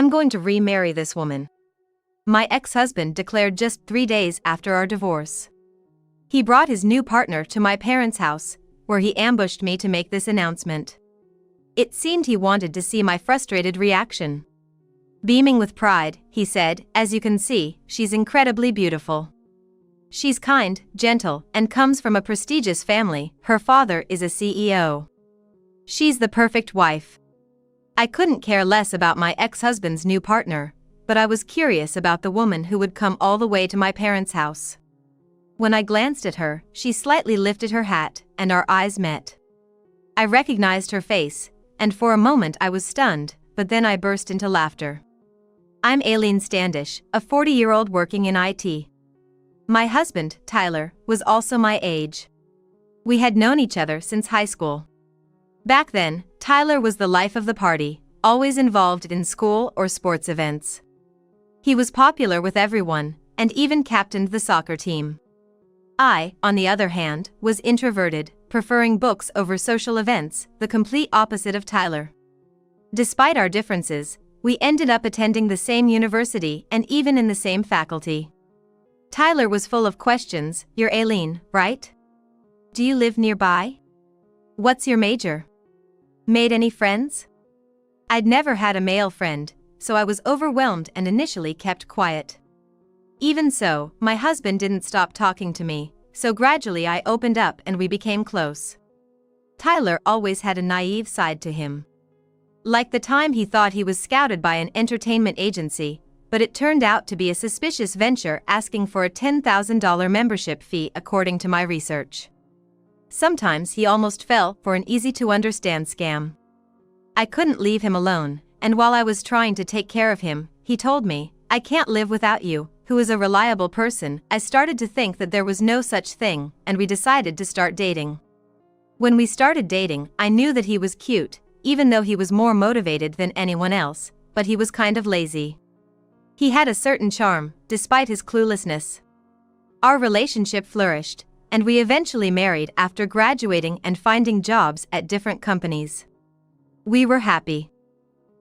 I'm going to remarry this woman," my ex-husband declared just 3 days after our divorce. He brought his new partner to my parents' house, where he ambushed me to make this announcement. It seemed he wanted to see my frustrated reaction. Beaming with pride, he said, "As you can see, she's incredibly beautiful. She's kind, gentle, and comes from a prestigious family. Her father is a CEO. She's the perfect wife." I couldn't care less about my ex-husband's new partner, but I was curious about the woman who would come all the way to my parents' house. When I glanced at her, she slightly lifted her hat, and our eyes met. I recognized her face, and for a moment I was stunned, but then I burst into laughter. I'm Aileen Standish, a 40-year-old working in IT. My husband, Tyler, was also my age. We had known each other since high school. Back then, Tyler was the life of the party, always involved in school or sports events. He was popular with everyone, and even captained the soccer team. I, on the other hand, was introverted, preferring books over social events, the complete opposite of Tyler. Despite our differences, we ended up attending the same university and even in the same faculty. Tyler was full of questions. "You're Aileen, right? Do you live nearby? What's your major? Made any friends?" I'd never had a male friend, so I was overwhelmed and initially kept quiet. Even so, my husband didn't stop talking to me, so gradually I opened up and we became close. Tyler always had a naive side to him. Like the time he thought he was scouted by an entertainment agency, but it turned out to be a suspicious venture asking for a $10,000 membership fee according to my research. Sometimes he almost fell for an easy-to-understand scam. I couldn't leave him alone, and while I was trying to take care of him, he told me, "I can't live without you," who is a reliable person. I started to think that there was no such thing, and we decided to start dating. When we started dating, I knew that he was cute, even though he was more motivated than anyone else, but he was kind of lazy. He had a certain charm, despite his cluelessness. Our relationship flourished, and we eventually married after graduating and finding jobs at different companies. We were happy.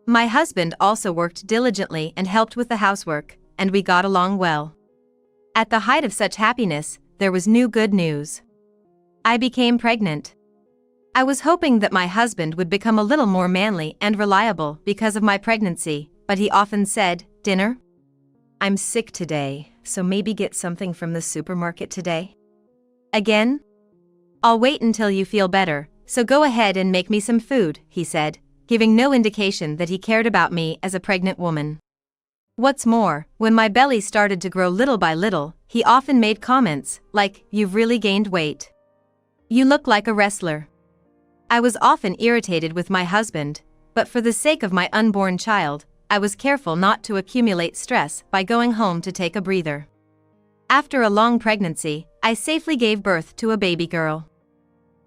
My husband also worked diligently and helped with the housework, and we got along well. At the height of such happiness, there was new good news. I became pregnant. I was hoping that my husband would become a little more manly and reliable because of my pregnancy, but he often said, "Dinner? I'm sick today, so maybe get something from the supermarket today?" Again? "I'll wait until you feel better, so go ahead and make me some food," he said, giving no indication that he cared about me as a pregnant woman. What's more, when my belly started to grow little by little, he often made comments like, "You've really gained weight. You look like a wrestler." I was often irritated with my husband, but for the sake of my unborn child, I was careful not to accumulate stress by going home to take a breather. After a long pregnancy, I safely gave birth to a baby girl.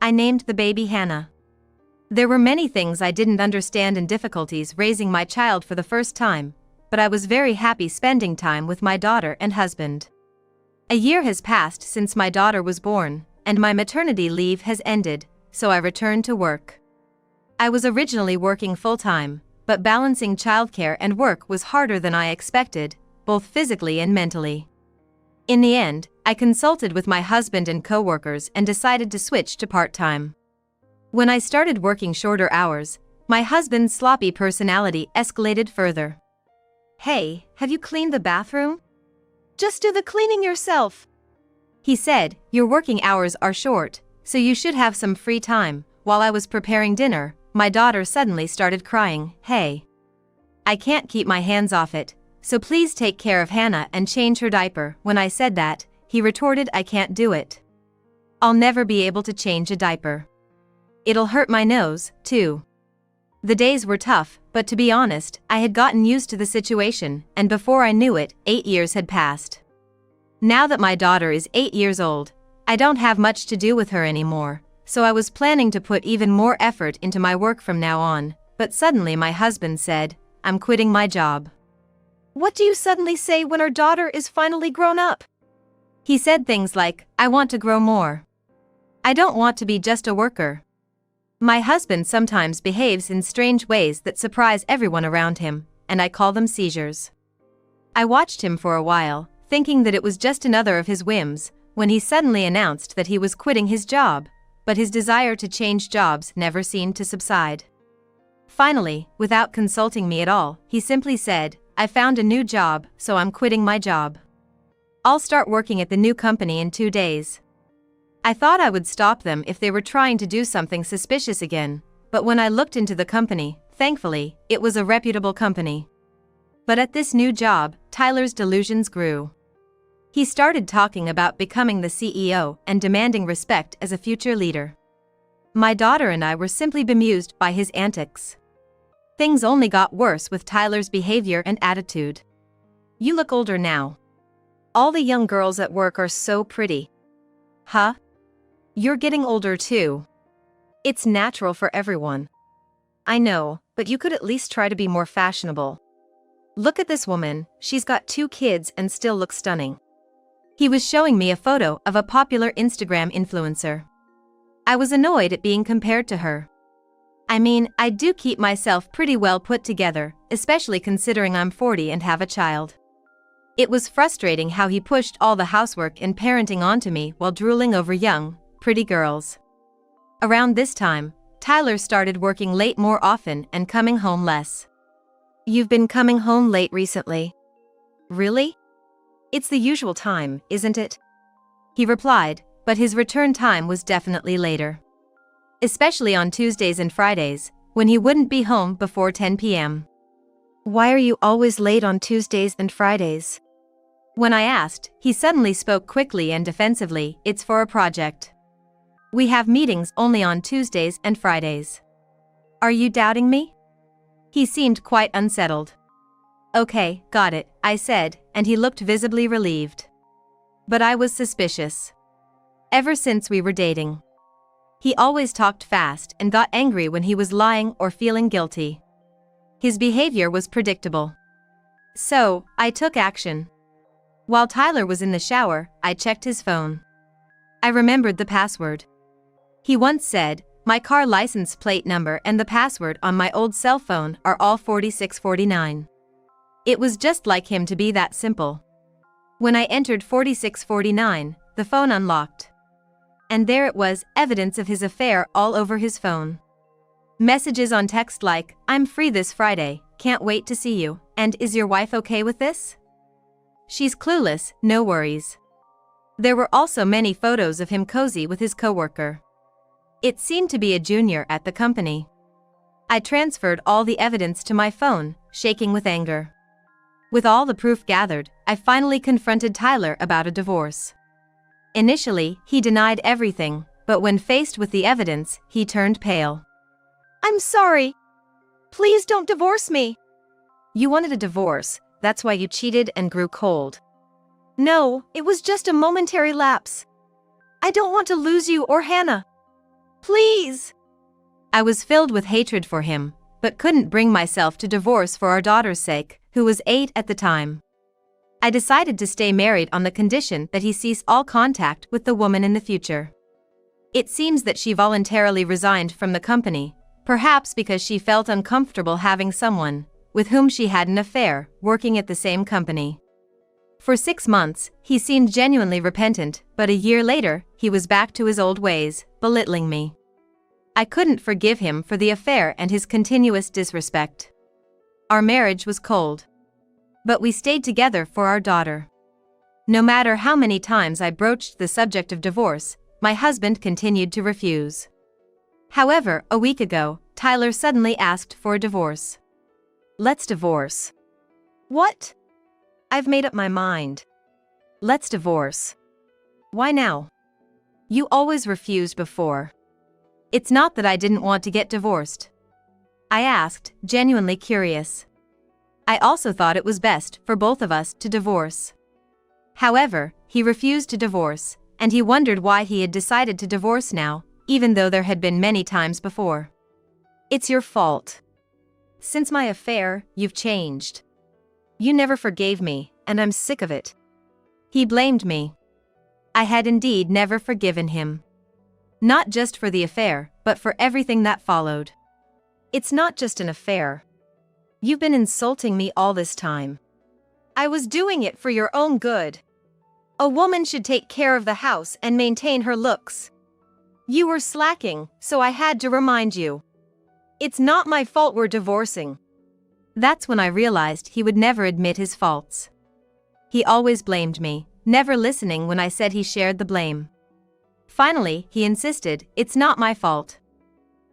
I named the baby Hannah. There were many things I didn't understand and difficulties raising my child for the first time, but I was very happy spending time with my daughter and husband. A year has passed since my daughter was born, and my maternity leave has ended, so I returned to work. I was originally working full-time, but balancing childcare and work was harder than I expected, both physically and mentally. In the end, I consulted with my husband and coworkers and decided to switch to part-time. When I started working shorter hours, my husband's sloppy personality escalated further. "Hey, have you cleaned the bathroom? Just do the cleaning yourself," he said. "Your working hours are short, so you should have some free time." While I was preparing dinner, my daughter suddenly started crying. "Hey, I can't keep my hands off it, so please take care of Hannah and change her diaper." When I said that, he retorted, "I can't do it. I'll never be able to change a diaper. It'll hurt my nose, too." The days were tough, but to be honest, I had gotten used to the situation, and before I knew it, 8 years had passed. Now that my daughter is 8 years old, I don't have much to do with her anymore, so I was planning to put even more effort into my work from now on, but suddenly my husband said, "I'm quitting my job." "What do you suddenly say when our daughter is finally grown up?" He said things like, "I want to grow more. I don't want to be just a worker." My husband sometimes behaves in strange ways that surprise everyone around him, and I call them seizures. I watched him for a while, thinking that it was just another of his whims, when he suddenly announced that he was quitting his job, but his desire to change jobs never seemed to subside. Finally, without consulting me at all, he simply said, "I found a new job, so I'm quitting my job. I'll start working at the new company in 2 days." I thought I would stop them if they were trying to do something suspicious again, but when I looked into the company, thankfully, it was a reputable company. But at this new job, Tyler's delusions grew. He started talking about becoming the CEO and demanding respect as a future leader. My daughter and I were simply bemused by his antics. Things only got worse with Tyler's behavior and attitude. "You look older now. All the young girls at work are so pretty." "Huh? You're getting older too. It's natural for everyone." "I know, but you could at least try to be more fashionable. Look at this woman, she's got 2 kids and still looks stunning." He was showing me a photo of a popular Instagram influencer. I was annoyed at being compared to her. I mean, I do keep myself pretty well put together, especially considering I'm 40 and have a child. It was frustrating how he pushed all the housework and parenting onto me while drooling over young, pretty girls. Around this time, Tyler started working late more often and coming home less. "You've been coming home late recently." "Really? It's the usual time, isn't it?" he replied, but his return time was definitely later. Especially on Tuesdays and Fridays, when he wouldn't be home before 10 p.m. "Why are you always late on Tuesdays and Fridays?" When I asked, he suddenly spoke quickly and defensively, "It's for a project. We have meetings only on Tuesdays and Fridays." "Are you doubting me?" He seemed quite unsettled. "Okay, got it," I said, and he looked visibly relieved. But I was suspicious. Ever since we were dating, he always talked fast and got angry when he was lying or feeling guilty. His behavior was predictable. So, I took action. While Tyler was in the shower, I checked his phone. I remembered the password. He once said, "My car license plate number and the password on my old cell phone are all 4649. It was just like him to be that simple. When I entered 4649, the phone unlocked. And there it was, evidence of his affair all over his phone. Messages on text like, "I'm free this Friday, can't wait to see you, and is your wife okay with this? She's clueless, no worries." There were also many photos of him cozy with his coworker. It seemed to be a junior at the company. I transferred all the evidence to my phone, shaking with anger. With all the proof gathered, I finally confronted Tyler about a divorce. Initially, he denied everything, but when faced with the evidence, he turned pale. "I'm sorry. Please don't divorce me." "You wanted a divorce, that's why you cheated and grew cold." "No, it was just a momentary lapse. I don't want to lose you or Hannah. Please." I was filled with hatred for him, but couldn't bring myself to divorce for our daughter's sake, who was 8 at the time. I decided to stay married on the condition that he cease all contact with the woman in the future. It seems that she voluntarily resigned from the company, perhaps because she felt uncomfortable having someone, with whom she had an affair, working at the same company. For 6 months, he seemed genuinely repentant, but a year later, he was back to his old ways, belittling me. I couldn't forgive him for the affair and his continuous disrespect. Our marriage was cold. But we stayed together for our daughter. No matter how many times I broached the subject of divorce, my husband continued to refuse. However, a week ago, Tyler suddenly asked for a divorce. "Let's divorce." "What?" "I've made up my mind. Let's divorce." "Why now? You always refused before." "It's not that I didn't want to get divorced," I asked, genuinely curious. I also thought it was best for both of us to divorce. However, he refused to divorce, and he wondered why he had decided to divorce now, even though there had been many times before. "It's your fault. Since my affair, you've changed. You never forgave me, and I'm sick of it." He blamed me. I had indeed never forgiven him. Not just for the affair, but for everything that followed. It's not just an affair. You've been insulting me all this time. I was doing it for your own good. A woman should take care of the house and maintain her looks. You were slacking, so I had to remind you. It's not my fault we're divorcing. That's when I realized he would never admit his faults. He always blamed me, never listening when I said he shared the blame. Finally, he insisted, it's not my fault.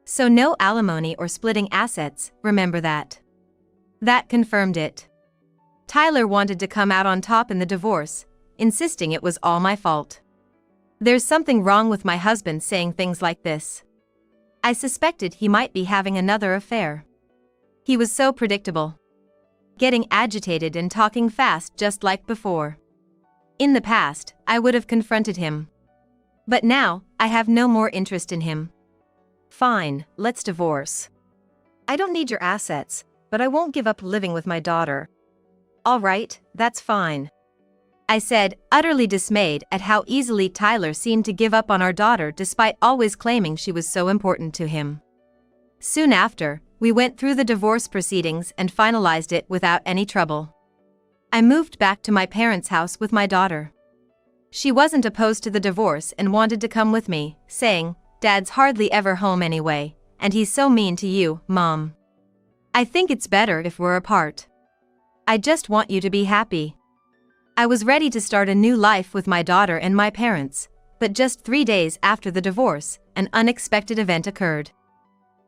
So no alimony or splitting assets, remember that. That confirmed it. Tyler wanted to come out on top in the divorce, insisting it was all my fault. There's something wrong with my husband saying things like this. I suspected he might be having another affair. He was so predictable. Getting agitated and talking fast just like before. In the past, I would have confronted him. But now, I have no more interest in him. Fine, let's divorce. I don't need your assets, but I won't give up living with my daughter. All right, that's fine. I said, utterly dismayed at how easily Tyler seemed to give up on our daughter despite always claiming she was so important to him. Soon after, we went through the divorce proceedings and finalized it without any trouble. I moved back to my parents' house with my daughter. She wasn't opposed to the divorce and wanted to come with me, saying, Dad's hardly ever home anyway, and he's so mean to you, Mom. I think it's better if we're apart. I just want you to be happy. I was ready to start a new life with my daughter and my parents, but just 3 days after the divorce, an unexpected event occurred.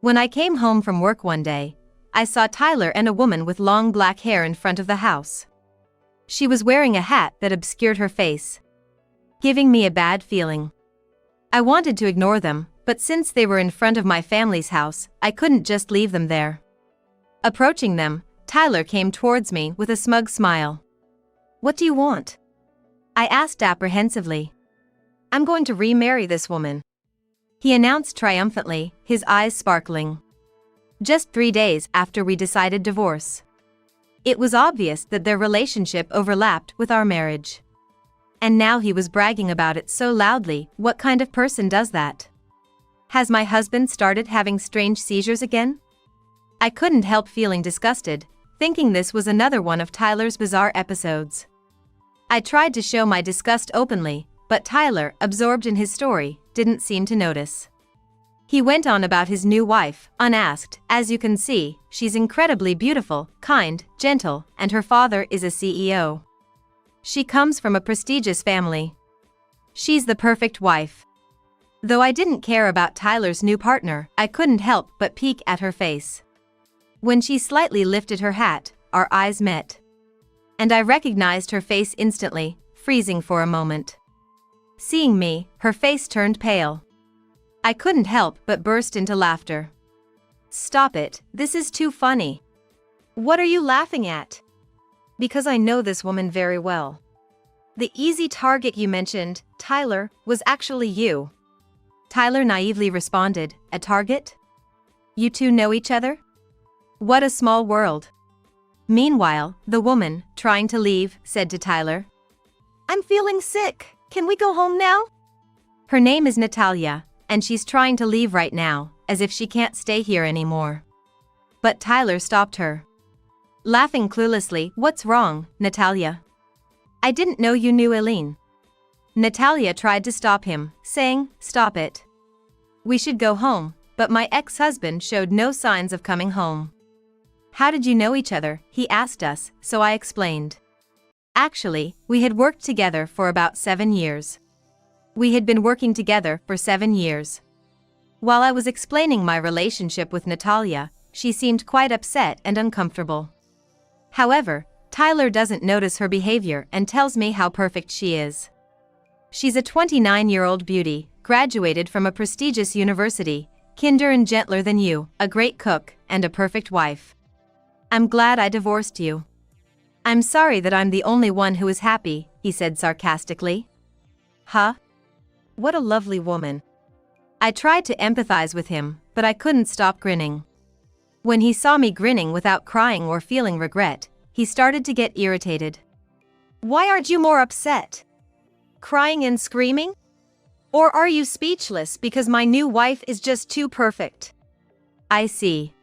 When I came home from work one day, I saw Tyler and a woman with long black hair in front of the house. She was wearing a hat that obscured her face, giving me a bad feeling. I wanted to ignore them, but since they were in front of my family's house, I couldn't just leave them there. Approaching them, Tyler came towards me with a smug smile. What do you want? I asked apprehensively. I'm going to remarry this woman, he announced triumphantly, his eyes sparkling. Just 3 days after we decided divorce. It was obvious that their relationship overlapped with our marriage. And now he was bragging about it so loudly. What kind of person does that? Has my husband started having strange seizures again? I couldn't help feeling disgusted, thinking this was another one of Tyler's bizarre episodes. I tried to show my disgust openly, but Tyler, absorbed in his story, didn't seem to notice. He went on about his new wife, unasked. As you can see, she's incredibly beautiful, kind, gentle, and her father is a CEO. She comes from a prestigious family. She's the perfect wife. Though I didn't care about Tyler's new partner, I couldn't help but peek at her face. When she slightly lifted her hat, our eyes met. And I recognized her face instantly, freezing for a moment. Seeing me, her face turned pale. I couldn't help but burst into laughter. Stop it, this is too funny. What are you laughing at? Because I know this woman very well. The easy target you mentioned, Tyler, was actually you. Tyler naively responded, a target? You two know each other? What a small world. Meanwhile, the woman, trying to leave, said to Tyler, I'm feeling sick, can we go home now? Her name is Natalia, and she's trying to leave right now, as if she can't stay here anymore. But Tyler stopped her. Laughing cluelessly, what's wrong, Natalia? I didn't know you knew Eileen. Natalia tried to stop him, saying, stop it. We should go home, but my ex-husband showed no signs of coming home. How did you know each other? He asked us, so I explained. Actually, we had worked together for about 7 years. We had been working together for 7 years. While I was explaining my relationship with Natalia, she seemed quite upset and uncomfortable. However, Tyler doesn't notice her behavior and tells me how perfect she is. She's a 29-year-old beauty, graduated from a prestigious university, kinder and gentler than you, a great cook, and a perfect wife. I'm glad I divorced you. I'm sorry that I'm the only one who is happy, he said sarcastically. Huh? What a lovely woman. I tried to empathize with him, but I couldn't stop grinning. When he saw me grinning without crying or feeling regret, he started to get irritated. Why aren't you more upset? Crying and screaming? Or are you speechless because my new wife is just too perfect? I see.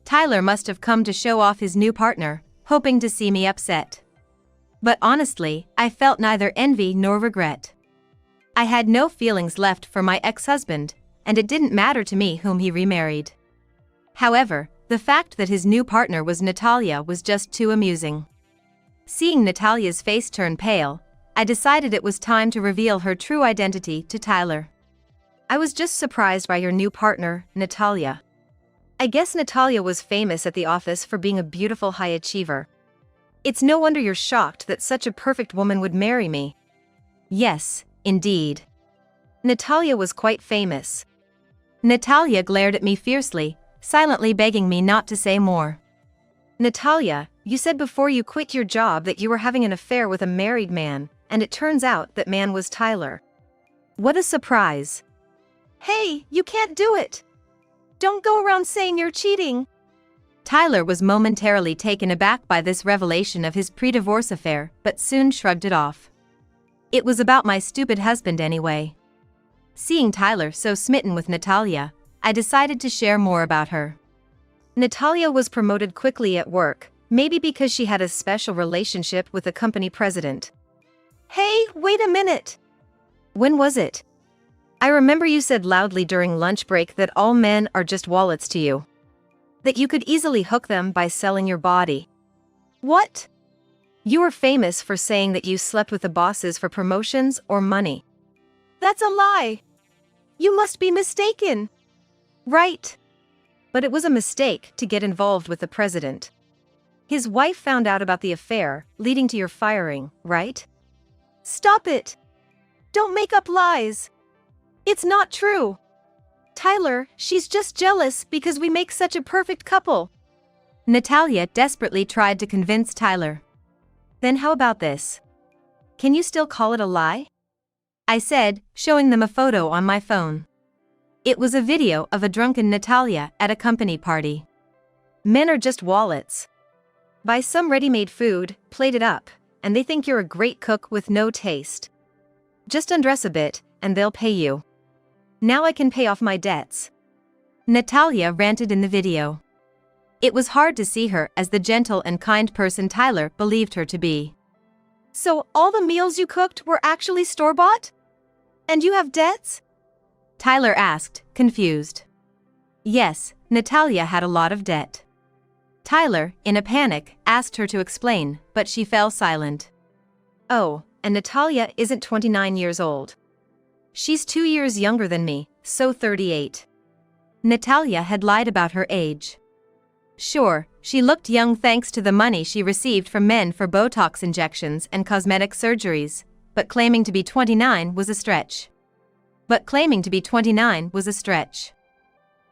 Tyler must have come to show off his new partner, hoping to see me upset. But honestly, I felt neither envy nor regret. I had no feelings left for my ex-husband, and it didn't matter to me whom he remarried. However, the fact that his new partner was Natalia was just too amusing. Seeing Natalia's face turn pale, I decided it was time to reveal her true identity to Tyler. I was just surprised by your new partner, Natalia. I guess Natalia was famous at the office for being a beautiful high achiever. It's no wonder you're shocked that such a perfect woman would marry me. Yes, indeed. Natalia was quite famous. Natalia glared at me fiercely, silently begging me not to say more. Natalia, you said before you quit your job that you were having an affair with a married man, and it turns out that man was Tyler. What a surprise. Hey, you can't do it. Don't go around saying you're cheating. Tyler was momentarily taken aback by this revelation of his pre-divorce affair, but soon shrugged it off. It was about my stupid husband anyway. Seeing Tyler so smitten with Natalia, I decided to share more about her. Natalia was promoted quickly at work, maybe because she had a special relationship with the company president. Hey, wait a minute! When was it? I remember you said loudly during lunch break that all men are just wallets to you. That you could easily hook them by selling your body. What? You were famous for saying that you slept with the bosses for promotions or money. That's a lie. You must be mistaken. Right. But it was a mistake to get involved with the president. His wife found out about the affair, leading to your firing, right? Stop it. Don't make up lies. It's not true. Tyler, she's just jealous because we make such a perfect couple. Natalia desperately tried to convince Tyler. Then how about this? Can you still call it a lie? I said, showing them a photo on my phone. It was a video of a drunken Natalia at a company party. Men are just wallets. Buy some ready-made food, plate it up, and they think you're a great cook with no taste. Just undress a bit, and they'll pay you. Now I can pay off my debts. Natalia ranted in the video. It was hard to see her as the gentle and kind person Tyler believed her to be. So all the meals you cooked were actually store-bought? And you have debts? Tyler asked, confused. Yes, Natalia had a lot of debt. Tyler, in a panic, asked her to explain, but she fell silent. Oh, and Natalia isn't 29 years old. She's 2 years younger than me, so 38. Natalia had lied about her age. Sure, she looked young thanks to the money she received from men for Botox injections and cosmetic surgeries, but claiming to be 29 was a stretch.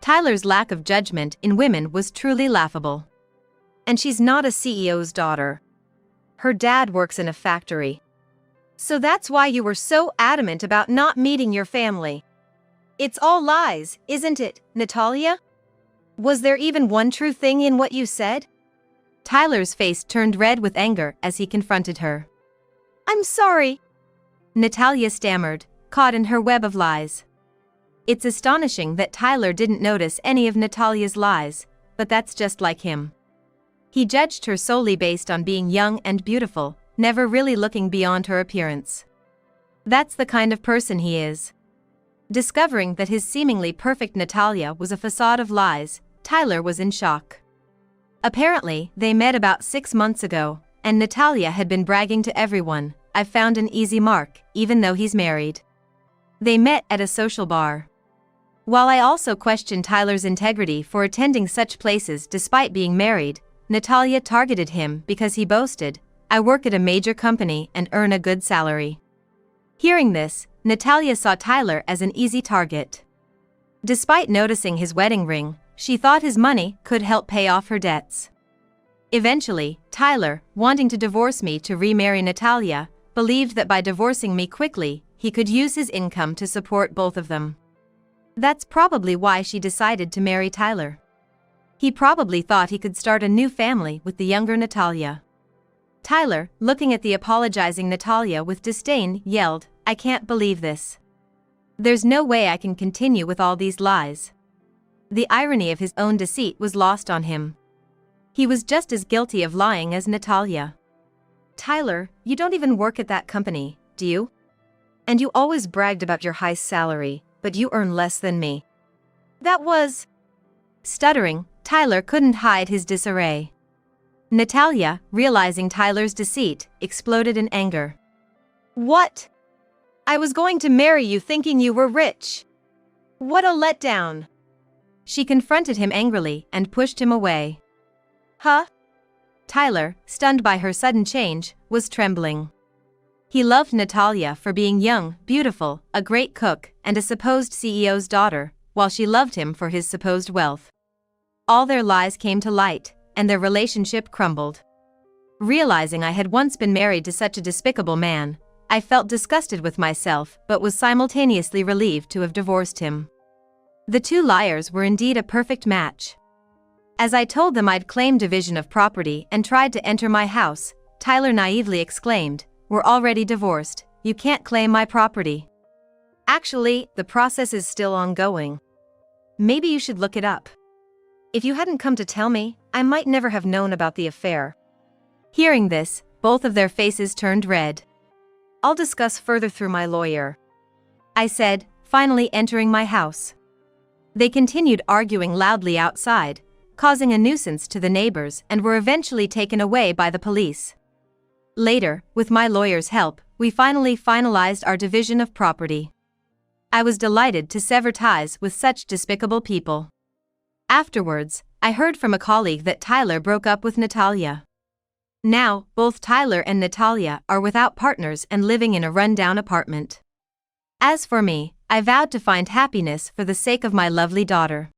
Tyler's lack of judgment in women was truly laughable. And she's not a CEO's daughter. Her dad works in a factory. So that's why you were so adamant about not meeting your family. It's all lies, isn't it, Natalia? Was there even one true thing in what you said? Tyler's face turned red with anger as he confronted her. I'm sorry. Natalia stammered, caught in her web of lies. It's astonishing that Tyler didn't notice any of Natalia's lies, but that's just like him. He judged her solely based on being young and beautiful, never really looking beyond her appearance. That's the kind of person he is. Discovering that his seemingly perfect Natalia was a facade of lies, Tyler was in shock. Apparently, they met about 6 months ago, and Natalia had been bragging to everyone, "I've found an easy mark, even though he's married." They met at a social bar. While I also questioned Tyler's integrity for attending such places despite being married, Natalia targeted him because he boasted, "I work at a major company and earn a good salary." Hearing this, Natalia saw Tyler as an easy target. Despite noticing his wedding ring, she thought his money could help pay off her debts. Eventually, Tyler, wanting to divorce me to remarry Natalia, believed that by divorcing me quickly, he could use his income to support both of them. That's probably why she decided to marry Tyler. He probably thought he could start a new family with the younger Natalia. Tyler, looking at the apologizing Natalia with disdain, yelled, "I can't believe this. There's no way I can continue with all these lies." The irony of his own deceit was lost on him. He was just as guilty of lying as Natalia. "Tyler, you don't even work at that company, do you? And you always bragged about your high salary, but you earn less than me." That was... Stuttering, Tyler couldn't hide his disarray. Natalia, realizing Tyler's deceit, exploded in anger. "What? I was going to marry you thinking you were rich. What a letdown." She confronted him angrily and pushed him away. "Huh?" Tyler, stunned by her sudden change, was trembling. He loved Natalia for being young, beautiful, a great cook, and a supposed CEO's daughter, while she loved him for his supposed wealth. All their lies came to light, and their relationship crumbled. Realizing I had once been married to such a despicable man, I felt disgusted with myself but was simultaneously relieved to have divorced him. The two liars were indeed a perfect match. As I told them I'd claimed division of property and tried to enter my house, Tyler naively exclaimed, "We're already divorced, you can't claim my property." "Actually, the process is still ongoing. Maybe you should look it up. If you hadn't come to tell me, I might never have known about the affair." Hearing this, both of their faces turned red. "I'll discuss further through my lawyer," I said, finally entering my house. They continued arguing loudly outside, causing a nuisance to the neighbors, and were eventually taken away by the police. Later, with my lawyer's help, we finally finalized our division of property. I was delighted to sever ties with such despicable people. Afterwards, I heard from a colleague that Tyler broke up with Natalia. Now, both Tyler and Natalia are without partners and living in a run-down apartment. As for me, I vowed to find happiness for the sake of my lovely daughter.